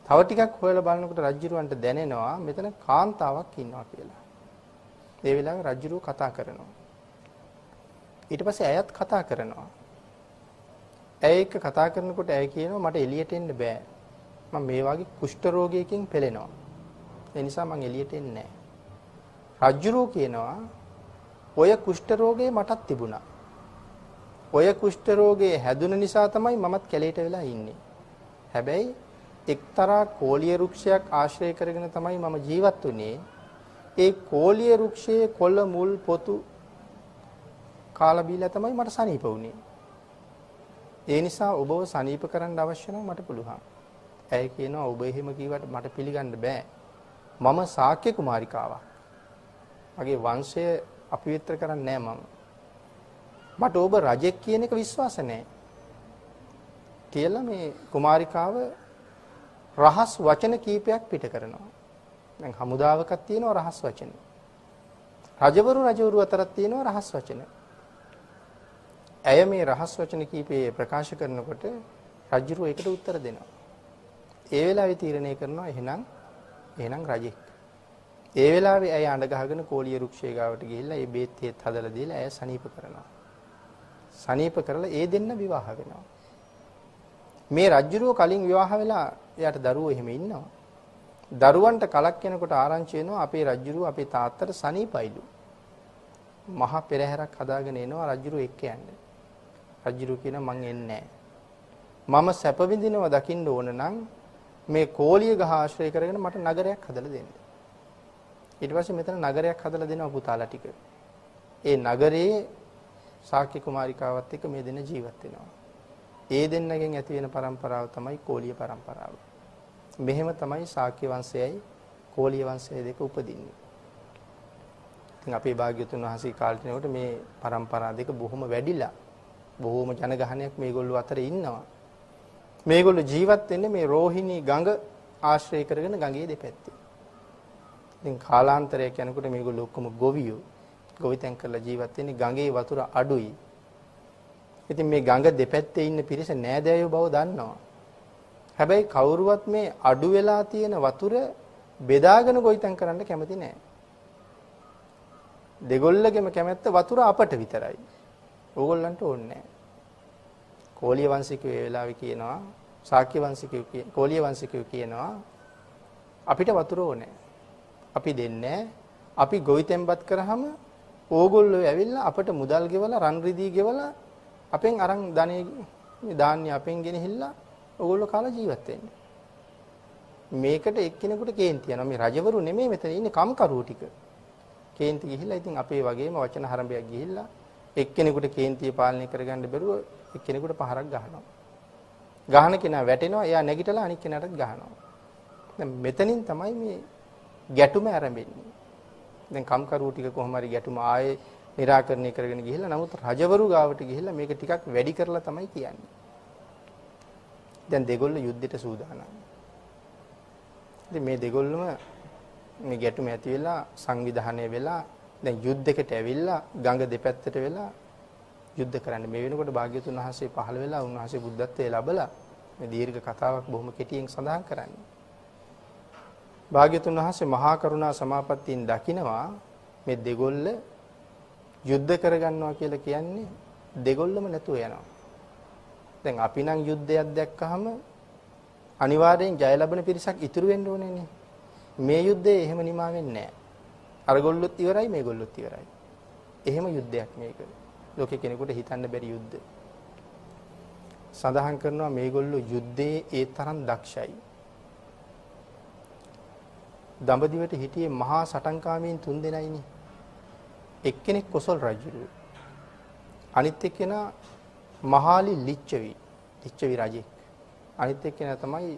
තව ටිකක් හොයලා බලනකොට රජුරුවන්ට දැනෙනවා මෙතන කාන්තාවක් ඉන්නවා කියලා. ඒ වෙලාවේ රජුරුව කතා කරනවා. ඊට පස්සේ ඇයත් කතා කරනවා. ඇය එක්ක කතා කරනකොට ඇය කියනවා මට එළියට එන්න බෑ. මම මේ වගේ කුෂ්ඨ රෝගයකින් පෙළෙනවා. ඒ නිසා මම එළියට එන්නේ නැහැ. රජුරුව කියනවා ඔය කුෂ්ඨ රෝගේ මටත් තිබුණා. ඔය කුෂ්ඨ රෝගේ හැදුන නිසා තමයි මමත් කැලේට වෙලා ඉන්නේ. හැබැයි එක්තරා කෝලිය වෘක්ෂයක් ආශ්‍රය කරගෙන තමයි මම ජීවත් වුනේ. ඒ කෝලිය වෘක්ෂයේ කොළ මුල් පොතු කාලා බීලා තමයි මට සනීප වුනේ. ඒ නිසා ඔබව සනීප කරන්න අවශ්‍ය නම් මට පුළුවන්. ඇයි කියනවා ඔබ එහෙම කිව්වට මට පිළිගන්න බෑ. මම ශාක්‍ය කුමාරිකාවක්. මගේ වංශය අපවිත්‍ර කරන්නේ නෑ මම. මට ඔබ රජෙක් කියන එක විශ්වාස නෑ. කියලා මේ කුමාරිකාව රහස් වචන කීපයක් පිට කරනවා. දැන් හමුදාවකක් තියෙනවා රහස් වචන. රජවරු අතරක් තියෙනවා රහස් වචන. ඇය මේ රහස් වචන කීපේ ප්‍රකාශ කරනකොට රජුරු ඒකට උත්තර දෙනවා. ඒ වෙලාවේ තීරණය කරනවා එහෙනම් රජෙක්. ඒ වෙලාවේ ඇය අඬ ගහගෙන කෝලිය වෘක්ෂය ගාවට ගිහිල්ලා ඒ බේත් හේත් හදලා දීලා ඇය සනීප කරනවා. සනීප කරලා ඒ දෙන්න විවාහ වෙනවා. මේ රජුරුව කලින් විවාහ වෙලා එයාට දරුවෝ එහෙම ඉන්නවා. දරුවන්ට කලක් යනකොට ආරංචි වෙනවා අපේ රජුරුව අපේ තාත්තට සනීපයිලු. මහා පෙරහැරක් හදාගෙන එනවා රජුරුව එක්ක යන්නේ. රජුරුව කියනවා මං එන්නේ නැහැ. මම සැප විඳිනවා දකින්න ඕන නම් මේ කෝලිය ගහ ආශ්‍රය කරගෙන මට නගරයක් හදලා දෙන්න. ඊට පස්සේ මෙතන නගරයක් හදලා දෙනවා පුතාලා ටික. ඒ නගරයේ ශාක්‍ය කුමාරිකාවත් එක්ක මේ දෙන ජීවත් වෙනවා. ඒ දෙන්නගෙන් ඇති වෙන પરම්පරාව තමයි කෝලිය પરම්පරාව. මෙහෙම තමයි ශාක්‍ය වංශයයි කෝලිය වංශය දෙක උපදින්නේ. ඉතින් අපේ භාග්‍යතුන් වහන්සේ කාලේ යනකොට මේ પરම්පරා දෙක බොහොම වැඩිලා බොහොම ජනගහනයක් මේගොල්ලෝ අතර ඉන්නවා. මේගොල්ලෝ ජීවත් වෙන්නේ මේ රෝහිණී ගඟ ආශ්‍රය කරගෙන ගඟේ දෙපැත්තේ. ඉතින් කාලාන්තරයක් යනකොට මේගොල්ලෝ ඔක්කොම ගොවියෝ. ගොවිතැන් කරලා ජීවත් වෙන්නේ ගඟේ වතුර අඩුයි. ඉතින් මේ ගඟ දෙපැත්තේ ඉන්න පිරිස නෑදෑයෝ බව දන්නවා. හැබැයි කවුරුවත් මේ අඩු වෙලා තියෙන වතුර බෙදාගෙන ගොවිතැන් කරන්න කැමති නෑ. දෙගොල්ලගෙම කැමැත්ත වතුර අපට විතරයි. ඕගොල්ලන්ට ඕනේ නෑ. කෝලිය වංශිකයෝ ඒ වෙලාවේ කියනවා ශාක්‍ය වංශිකයෝ කෝලිය වංශිකයෝ කියනවා අපිට වතුර ඕනේ. අපි දෙන්නේ අපි ගොවිතැන්පත් කරාම ඕගොල්ලෝ ඇවිල්ලා අපට මුදල් ගෙවලා රන් රිදී ගෙවලා අපෙන් අරන් ධාන්‍ය අපෙන් ගෙනහිල්ලා ඕගොල්ලෝ කාලා ජීවත් වෙන්නේ. මේකට එක්කෙනෙකුට කේන්ති යනවා. මේ රජවරු නෙමෙයි මෙතන ඉන්නේ කම්කරුවෝ ටික. කේන්ති ගිහිල්ලා ඉතින් අපේ වගේම වචන හරඹයක් ගිහිල්ලා එක්කෙනෙකුට කේන්තිය පාලනය කරගන්න බැරුව එක්කෙනෙකුට පහරක් ගහනවා. ගහන කෙනා වැටෙනවා, එයා නැගිටලා අනිත් කෙනාටත් ගහනවා. දැන් මෙතනින් තමයි මේ ගැටුම ආරම්භෙන්නේ. දැන් කම්කරුවෝ ටික කොහොම හරි ගැටුම ආයේ निराකරණය කරගෙන ගිහිල්ලා නමුත් රජවරු ගාවට ගිහිල්ලා මේක ටිකක් වැඩි කරලා තමයි කියන්නේ. දැන් දෙගොල්ලෝ යුද්ධයට සූදානම්. ඉතින් මේ දෙගොල්ලම මේ ගැටුම ඇති වෙලා සංවිධානය වෙලා දැන් යුද්ධයකට ඇවිල්ලා ගඟ දෙපැත්තට වෙලා යුද්ධ කරන්න. මේ වෙනකොට භාග්‍යතුන් වහන්සේ පහළ වෙලා උන්වහන්සේ බුද්ධත්වයේ ලැබලා මේ දීර්ඝ කතාවක් බොහොම කෙටියෙන් සඳහන් කරන්නේ. භාග්‍යතුන් වහන්සේ මහා කරුණා සමාපත්තියෙන් දකිනවා මේ දෙගොල්ල යුද්ධ කරගන්නවා කියලා කියන්නේ දෙගොල්ලම නැතුව යනවා. දැන් අපි නම් යුද්ධයක් දැක්කහම අනිවාර්යෙන් ජය ලැබෙන පිරිසක් ඉතුරු වෙන්න ඕනේනේ. මේ යුද්ධේ එහෙම නිමා වෙන්නේ නැහැ. අරගොල්ලොත් ඉවරයි මේගොල්ලොත් ඉවරයි. එහෙම යුද්ධයක් මේක. ලෝකේ කෙනෙකුට හිතන්න බැරි යුද්ධ. සඳහන් කරනවා මේගොල්ලෝ යුද්ධයේ ඒ තරම් දක්ෂයි. දඹදිවට හිටියේ මහා සටන්කාමීන් 3 දෙනයිනේ. එක්කෙනෙක් කොසල් රජු. අනිත් එක්කෙනා මහාලි ලිච්ඡවි රජෙක්. අනිත් එක්කෙනා තමයි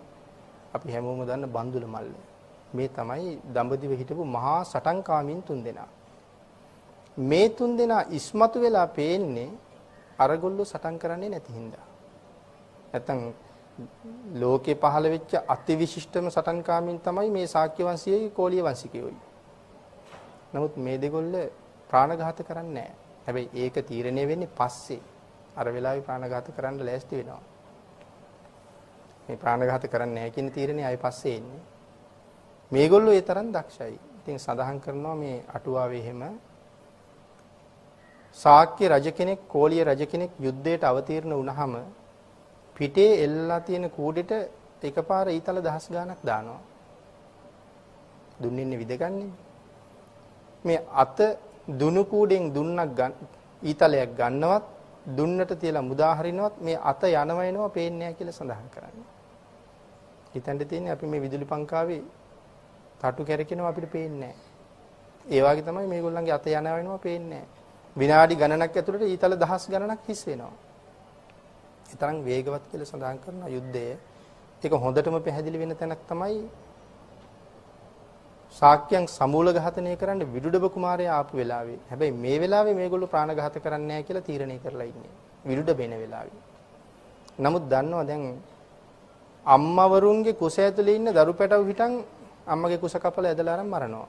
අපි හැමෝම දන්න බන්දුල මල්ල. මේ තමයි දඹදිව හිටපු මහා සටන්කාමීන් 3 දෙනා. මේ 3 දෙනා ඉස්මතු වෙලා පේන්නේ අරගොල්ලෝ සටන් කරන්නේ නැති හින්දා. නැත්තම් ලෝකේ පහළ වෙච්ච අතිවිශිෂ්ටම සටන්කාමීන් තමයි මේ ශාක්‍ය වංශයේ කෝලිය වංශිකයෝයි. නමුත් මේ දෙගොල්ල ප්‍රාණඝාත කරන්නේ නැහැ. හැබැයි ඒක තීරණය වෙන්නේ පස්සේ. අර වෙලාවේ ප්‍රාණඝාත කරන්න ලෑස්ති වෙනවා. මේ ප්‍රාණඝාත කරන්නේ නැහැ කියන තීරණය ආයෙ පස්සේ එන්නේ. මේගොල්ලෝ ඒ තරම් දක්ෂයි. ඉතින් සඳහන් කරනවා මේ අටුවාවේ එහෙම ශාක්‍ය රජ කෙනෙක් කෝලිය රජ කෙනෙක් යුද්ධයට අවතීර්ණ වුණාම පිටේ එල්ලලා තියෙන කූඩෙට එකපාර ඊතල දහස් ගාණක් දානවා. දුන්නින්නේ විදගන්නේ. මේ අත දුනු කූඩෙන් දුන්නක් ඊතලයක් ගන්නවත් දුන්නට තියලා මුදා හරිනවත් මේ අත යනවා එනවා පේන්නේ නැහැ කියලා සඳහන් කරන්නේ. හිතන්න තියෙන්නේ අපි මේ විදුලි පංකාවේ තටු කැරකෙනවා අපිට පේන්නේ නැහැ. ඒ වගේ තමයි මේගොල්ලන්ගේ අත යනවා වෙනවා පේන්නේ. විනාඩි ගණනක් ඇතුළත ඊතල දහස් ගණනක් හිස් වෙනවා. ඒ තරම් වේගවත් කියලා සඳහන් කරන යුද්ධය. ඒක හොඳටම පැහැදිලි වෙන තැනක් තමයි ශාක්‍යයන් සමූල ඝාතනය කරන්න විදුඩබ කුමාරයා ආපු වෙලාවේ. හැබැයි මේ වෙලාවේ මේගොල්ලෝ ප්‍රාණඝාත කරන්නේ නැහැ කියලා තීරණය කරලා ඉන්නේ. විදුඩබ එන වෙලාවේ. නමුත් දන්නවා දැන් අම්මවරුන්ගේ කුස ඇතුලේ ඉන්න දරු පැටව හිටන් අම්මගේ කුස කපලා ඇදලා අරන් මරනවා.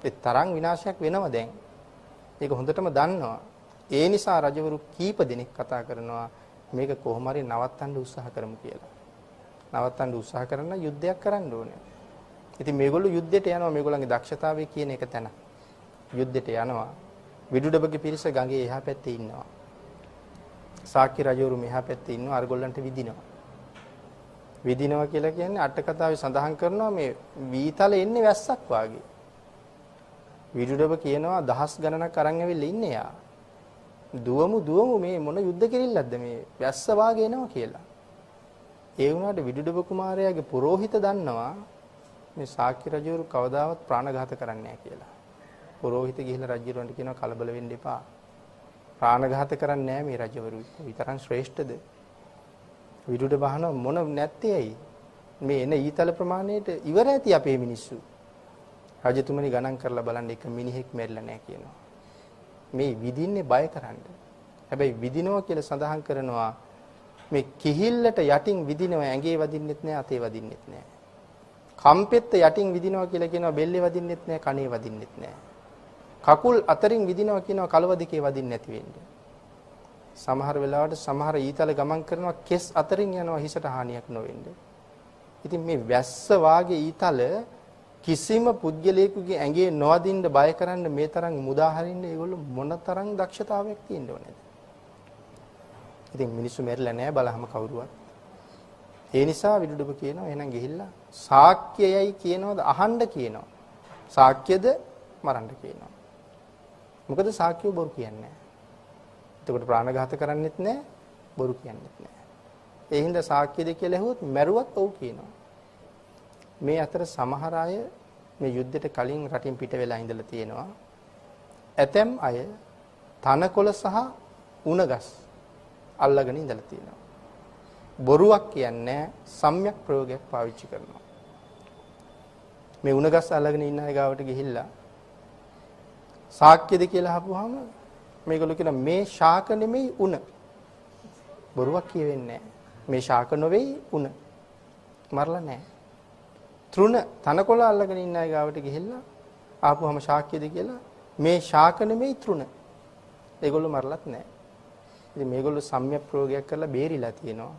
ඒ තරම් විනාශයක් වෙනවා දැන්. ඒක හොඳටම දන්නවා. ඒ නිසා රජවරු කීප දෙනෙක් කතා කරනවා මේක කොහොම හරි නවත්තන්න උත්සාහ කරමු කියලා. නවත්තන්න උත්සාහ කරන යුද්ධයක් කරන්න ඕනේ. ඉතින් මේගොල්ලෝ යුද්ධයට යනවා මේගොල්ලන්ගේ දක්ෂතාවය කියන එක තැන. යුද්ධයට යනවා. විදුඩබගේ පිරිස ගඟේ එහා පැත්තේ ඉන්නවා. සාක්‍ය රජවරු මෙහා පැත්තේ ඉන්නවා අරගොල්ලන්ට විදිනවා. විදිනවා කියලා කියන්නේ අට කතාවේ සඳහන් කරනවා මේ වීතල එන්නේ වැස්සක් වාගේ. විදුඩබ කියනවා දහස් ගණනක් අරන් ඇවිල්ලා ඉන්නේ යා. දුවමු මේ මොන යුද්ධ කෙරිල්ලක්ද මේ වැස්ස වාගේ එනවා කියලා. ඒ වුණාට විදුඩබ කුමාරයාගේ පුරোহিত දන්නවා මේ ශාක්‍ය රජවරු කවදාවත් ප්‍රාණඝාත කරන්නේ නැහැ කියලා. පුරোহিত ගිහිල්ලා රජුරවන්ට කියනවා කලබල වෙන්න එපා. ප්‍රාණඝාත කරන්නේ නැහැ මේ රජවරු. විතරක් ශ්‍රේෂ්ඨද? විදුඩබ බහන මොන නැත්තේ ඇයි? මේ එන ඊතල ප්‍රමාණයට ඉවර ඇති අපේ මිනිස්සු. රජතුමනි ගණන් කරලා බලන්න එක මිනිහෙක් මැරිලා නැහැ කියනවා. මේ විදින්නේ බය කරන්න. හැබැයි විදිනවා කියලා සඳහන් කරනවා මේ කිහිල්ලට යටින් විදිනවා ඇඟේ වදින්නෙත් නැහැ අතේ වදින්නෙත් නැහැ. කම්පෙත්ත යටින් විදිනවා කියලා කියනවා බෙල්ලේ වදින්නෙත් නැහැ කනේ වදින්නෙත් නැහැ. කකුල් අතරින් විදිනවා කියනවා කලව දෙකේ වදින්නේ නැති වෙන්නේ. සමහර වෙලාවට සමහර ඊතල ගමන් කරනවා කෙස් අතරින් යනවා හිසට හානියක් නොවෙන්නේ. ඉතින් මේ වැස්ස වාගේ ඊතල කිසිම පුද්ගලයෙකුගේ ඇඟේ නොවදින්න බය කරන්න මේ තරම් මුදා හරින්න ඒගොල්ලෝ මොන තරම් දක්ෂතාවයක් තියෙන්න ඕනේද? ඉතින් මිනිස්සු මැරිලා නැහැ බලහම කවුරුවත්. ඒ නිසා විදුඩබ කියනවා එහෙනම් ගිහිල්ලා ශාක්‍යයයි කියනවාද අහන්න කියනවා. ශාක්‍යද මරන්න කියනවා. මොකද ශාක්‍යව බොරු කියන්නේ නැහැ. එතකොට ප්‍රාණඝාත කරන්නෙත් නැහැ බොරු කියන්නෙත් නැහැ. ඒ හින්දා ශාක්‍යද කියලා ඇහුවොත් මැරුවත් ඔව් කියනවා. මේ අතර සමහර අය මේ යුද්ධයට කලින් රටින් පිට වෙලා ඉඳලා තියෙනවා. ඇතැම් අය තනකොළ සහ උණගස් අල්ලගෙන ඉඳලා තියෙනවා. බොරුවක් කියන්නේ සම්‍යක් ප්‍රයෝගයක් පාවිච්චි කරනවා. මේ උණගස් අල්ලගෙන ඉන්න අය ගාවට ගිහිල්ලා ශාක්‍යද කියලා අහපුවාම මේගොල්ලෝ කියන මේ ශාක නෙමෙයි උණ. බොරුවක් කියවෙන්නේ නැහැ. මේ ශාක නොවේයි උණ. මරලා නැහැ. තෘණ තනකොළ අල්ලගෙන ඉන්න අය ගාවට ගිහිල්ලා ආපුවම ශාක්‍යද කියලා මේ ශාක නෙමෙයි තෘණ. ඒගොල්ලෝ මරලත් නැහැ. ඉතින් මේගොල්ලෝ සම්‍යක් ප්‍රයෝගයක් කරලා බේරිලා තියෙනවා.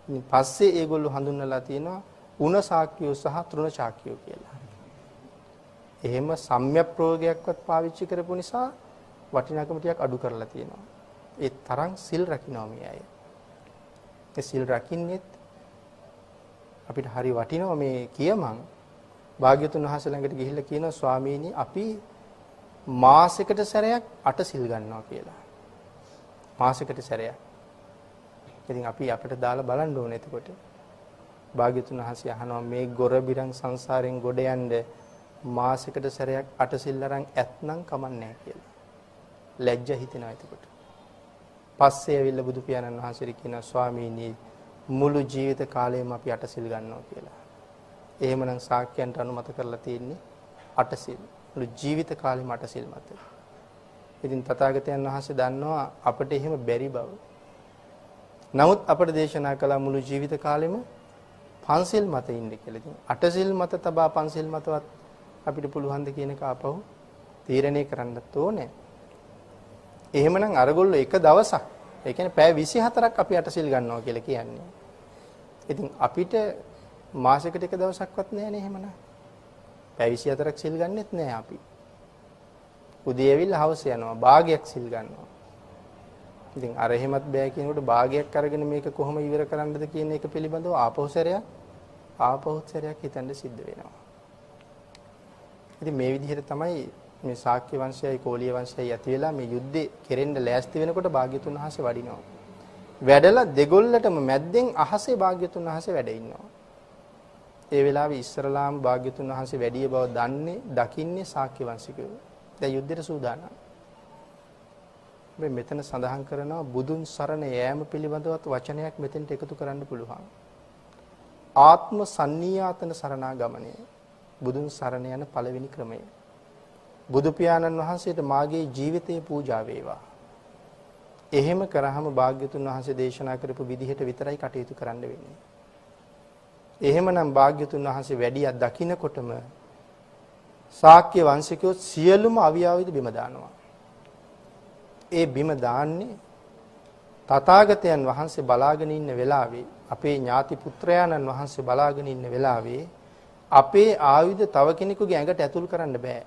ඉතින් පස්සේ ඒගොල්ලෝ හඳුන්වලා තියෙනවා උණ ශාක්‍යෝ සහ තෘණ ශාක්‍යෝ කියලා. එහෙම සම්‍යක් ප්‍රයෝගයක්වත් පාවිච්චි කරපු නිසා වටිනාකම ටිකක් අඩු කරලා තියෙනවා. ඒ තරම් සිල් රකින්නවා මේ අය. ඒ සිල් රකින්නෙත් අපිට හරි වටිනවා මේ කියමන් භාග්‍යතුන් වහන්සේ ළඟට ගිහිල්ලා කියනවා ස්වාමීනි අපි මාසෙකට සැරයක් 8 සිල් ගන්නවා කියලා. මාසෙකට සැරයක්. ඉතින් අපි අපිට දාලා බලන්න ඕනේ එතකොට. භාග්‍යතුන් වහන්සේ අහනවා මේ ගොරබිරන් සංසාරයෙන් ගොඩ යන්න මාසෙකට සැරයක් 8 සිල් අරන් ඇත්නම් කමන්නේ නැහැ කියලා. ලැජ්ජ හිතෙනවා එතකොට. පස්සේ ඇවිල්ලා බුදු පියාණන් වහන්සේට කියනවා ස්වාමීනි මුළු ජීවිත කාලයම අපි 8 සිල් ගන්නවා කියලා. එහෙමනම් ශාක්‍යයන්ට අනුමත කරලා තියෙන්නේ 8 සිල්. මුළු ජීවිත කාලෙම 8 සිල් මත. ඉතින් තථාගතයන් වහන්සේ දන්නවා අපිට එහෙම බැරි බව. නමුත් අපට දේශනා කළා මුළු ජීවිත කාලෙම පන්සිල් මත ඉන්න කියලා. ඉතින් 8 සිල් මත තබා පන්සිල් මතවත් අපිට පුළුවන් ද කියන එක ආපහු තීරණය කරන්නත් ඕනේ. එහෙමනම් අරගොල්ලෝ එක දවසක් ඒ කියන්නේ පැය 24ක් අපි 8 සිල් ගන්නවා කියලා කියන්නේ. ඉතින් අපිට මාසෙකට එක දවසක්වත් නැහැ නේ එහෙමනම්. පැය 24ක් සිල් ගන්නෙත් නැහැ අපි. උදේ ඇවිල්ලා හවස යනවා භාගයක් සිල් ගන්නවා. ඉතින් අර එහෙමත් බෑ කියනකොට භාගයක් අරගෙන මේක කොහොම ඉවර කරන්නද කියන එක පිළිබඳව ආපහු සැරයක් හිතන්න සිද්ධ වෙනවා. ඉතින් මේ විදිහට තමයි මේ ශාක්‍ය වංශයයි කෝලිය වංශයයි ඇති වෙලා මේ යුද්ධේ කෙරෙන්න ලෑස්ති වෙනකොට භාග්‍යතුන් වහන්සේ වඩිනවා. වැඩලා දෙගොල්ලටම මැද්දෙන් අහසේ භාග්‍යතුන් වහන්සේ වැඩ ඉන්නවා. ඒ වෙලාවේ ඉස්සරලාම භාග්‍යතුන් වහන්සේ වැඩිය බව දකින්නේ ශාක්‍ය වංශිකයෝ. දැන් යුද්ධයට සූදානම්. මේ මෙතන සඳහන් කරනවා බුදුන් සරණ යෑම පිළිබඳවත් වචනයක් මෙතෙන්ට එකතු කරන්න පුළුවන්. ආත්ම සන්නියාතන සරණාගමනය. බුදුන් සරණ යන පළවෙනි ක්‍රමය. බුදු පියාණන් වහන්සේට මාගේ ජීවිතේ පූජා වේවා. එහෙම කරාම භාග්‍යතුන් වහන්සේ දේශනා කරපු විදිහට විතරයි කටයුතු කරන්න වෙන්නේ. එහෙමනම් භාග්‍යතුන් වහන්සේ වැඩියක් දකින්නකොටම ශාක්‍ය වංශිකයෝ සියලුම අවියාවිද බිම දානවා. ඒ බිම දාන්නේ තථාගතයන් වහන්සේ බලාගෙන ඉන්න වෙලාවේ අපේ ඥාති පුත්‍රයාණන් වහන්සේ බලාගෙන ඉන්න වෙලාවේ අපේ ආයුධ තව කෙනෙකුගේ ඇඟට ඇතුල් කරන්න බෑ.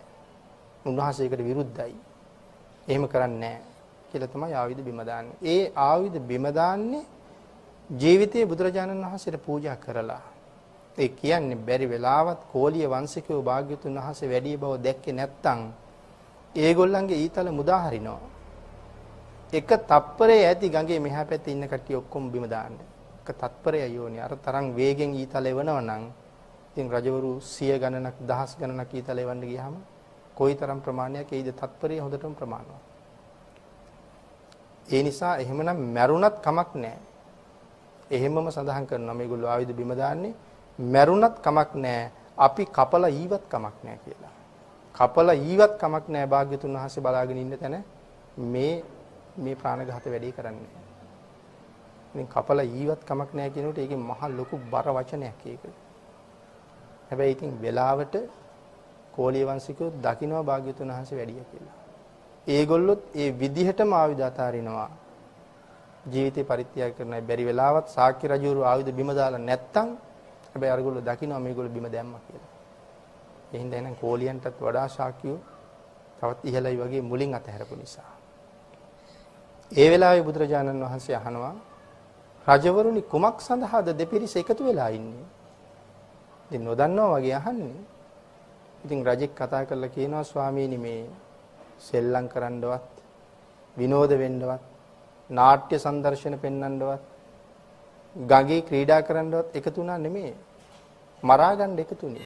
උන්වහන්සේකට විරුද්ධයි. එහෙම කරන්නේ නැහැ කියලා තමයි ආයුධ බිම දාන්නේ. ඒ ආයුධ බිම දාන්නේ ජීවිතයේ බුදුරජාණන් වහන්සේට පූජා කරලා. ඒ කියන්නේ බැරි වෙලාවත් කෝලිය වංශිකයෝ භාග්‍යතුන් වහන්සේ වැඩි බව දැක්කේ නැත්තම් ඒගොල්ලන්ගේ ඊතල මුදා හරිනවා. එක තප්පරේ ඇති ගඟේ මෙහා පැත්තේ ඉන්න කට්ටිය ඔක්කොම බිම දාන්න. එක තත්පරයයි යෝනේ. අර තරම් වේගෙන් ඊතල එවනවා නම් ඉතින් රජවරු 100 ගණනක් 1000 ගණනක් ඊතල එවන්න ගියාම කොයිතරම් ප්‍රමාණයක් එයිද? තත්පරය හොඳටම ප්‍රමාණවත්. ඒ නිසා එහෙමනම් මැරුණත් කමක් නැහැ. එහෙමම සඳහන් කරනවා මේගොල්ලෝ ආයුධ බිම දාන්නේ මැරුණත් කමක් නැහැ. අපි කපලා ඊවත් කමක් නැහැ කියලා. කපලා ඊවත් කමක් නැහැ භාග්‍යතුන් වහන්සේ බලාගෙන ඉන්න තැන මේ ප්‍රාණඝාත වැඩි කරන්නේ. ඉතින් කපලා ඊවත් කමක් නැහැ කියනකොට ඒකේ මහ ලොකු බර වචනයක් ඒක. හැබැයි ඉතින් වෙලාවට කෝලිය වංශිකයෝ දකින්නවා භාග්‍යතුන් වහන්සේ වැඩිය කියලා. ඒගොල්ලොත් ඒ විදිහටම ආයුධ අතාරිනවා. ජීවිතේ පරිත්‍යාග කරන්නයි බැරි වෙලාවත් ශාක්‍ය රජුරු ආයුධ බිම දාලා නැත්තම් හැබැයි අරගොල්ලෝ දකින්නවා මේගොල්ලෝ බිම දැම්මා කියලා. එහෙනම් එහෙනම් කෝලියන්ටත් වඩා ශාක්‍යෝ තවත් ඉහළයි වගේ මුලින් අතහැරපු නිසා. ඒ වෙලාවේ බුදුරජාණන් වහන්සේ අහනවා රජවරුනි කුමක් සඳහාද දෙපිරිස එකතු වෙලා ඉන්නේ? ඉතින් නොදන්නවා වගේ අහන්නේ. ඉතින් රජෙක් කතා කරලා කියනවා ස්වාමීනි මේ සෙල්ලම් කරන්නවත් විනෝද වෙන්නවත් නාට්‍ය සංදර්ශන පෙන්වන්නවත් ගඟේ ක්‍රීඩා කරන්නවත් එකතු වුණා නෙමෙයි මරා ගන්න එකතුනේ.